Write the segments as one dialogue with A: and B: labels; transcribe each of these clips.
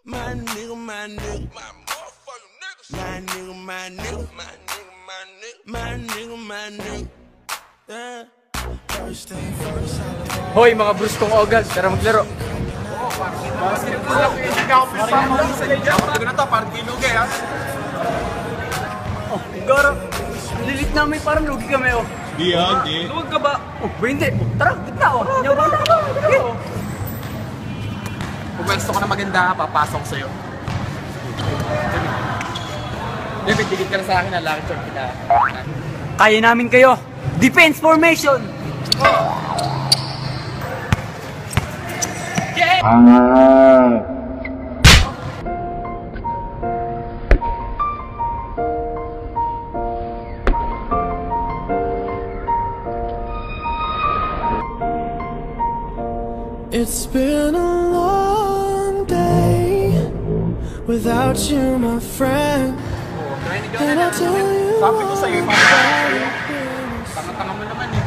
A: My nigga, my nigga, my motherfucking nigga. My nigga, my nigga, my nigga, my nigga, my nigga, my nigga. Yeah. First thing first,
B: Hoy mga bros kong ogal, tara maglaro. Oh, Garo. Lilit namin parang lugi kami oh.
C: Di yan, di.
B: Luwag ka ba? Oh, ba hindi? Tara, gitna oh. Nyaw ba na?
C: Kung gusto ko na maganda, papasok sa'yo. David, digit ka na sa akin na lang short kita.
B: Kaya namin kayo. Defense formation! Yeah!
A: It's been a long day without you, my friend. And I tell you,
C: sabi ko sa'yo, tanga-tanga mo naman eh.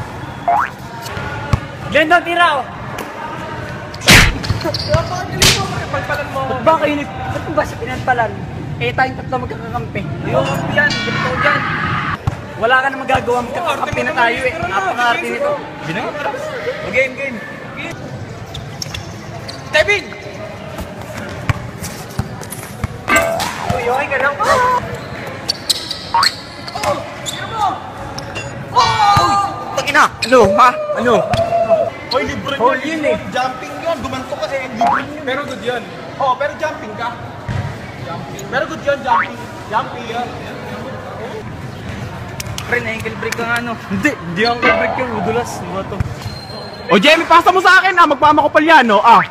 B: Glendon, tira oh!
C: Pagpalan mo.
B: Ba't ba kayo ba't ba sa pinagpalan? Eh tayong tatlo magkakakampi. Ayun, kampi yan, ganito yan. Wala ka na magagawa, magkakakampi na tayo eh. Napaka-arte nito.
C: Game, game. David!
B: Uy, okay ka lang. Takina! Ano? Ha? Ano?
C: Hoy, libre
B: Hoy, yun eh.
C: Jumping yun. Gumanto kasi. Libre yun. Pero good yun. Oo, pero jumping ka. Jumping. Pero good yun, jumping. Jumping yun.
B: Pre, na-ankle break ka nga no? Hindi ang ankle break yung udulas. Ano to?
C: O Jamie, pasa mo sa akin ah. Magmamakopal yan, no?
A: I'm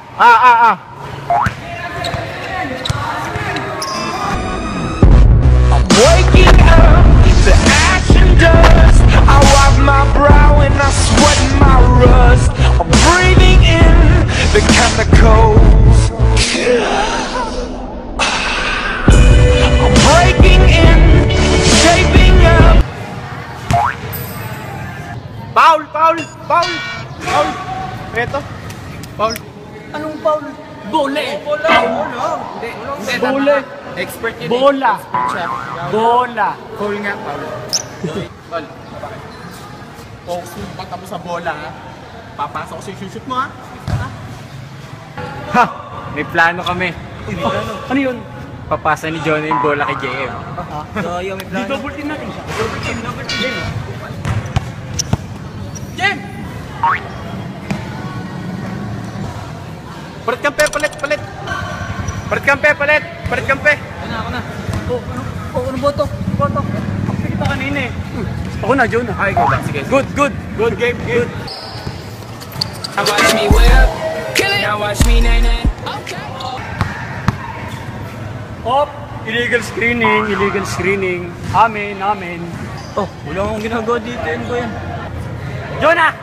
A: waking up, the action dust. I wipe my brow and I sweat my rust. I'm breathing in the chemicals. I'm breaking in, shaping up.
C: Paul! Eto. Paul.
B: Anong foul? Bole!
C: Bola. Hindi.
B: Bole!
C: Expert yun.
B: Bola!
C: Expert siya.
B: Bola!
C: Paul nga, Paul. Paul, bakit? Focus mo pagka mo sa bola, ha? Papasok ko sa shoot mo, ha?
B: Ha! May plano kami. Ano yun? Papasa ni Johnny yung bola kay JM.
C: May plano.
B: Double team natin siya. Double team.
C: Jem! Palit kampe, palit! Palit kampe!
B: Ako na. Ano boto? Boto. Ako kita kanina eh. Ako na, John.
C: Ay, ikaw lang. Sige.
B: Good game.
D: Now watch me whip, kill it. Now watch me nay nay. Okay.
B: Op! Illegal screening. Amen.
C: Oh, wala akong ginagawa dito. Ano ba yan?
B: Jonah!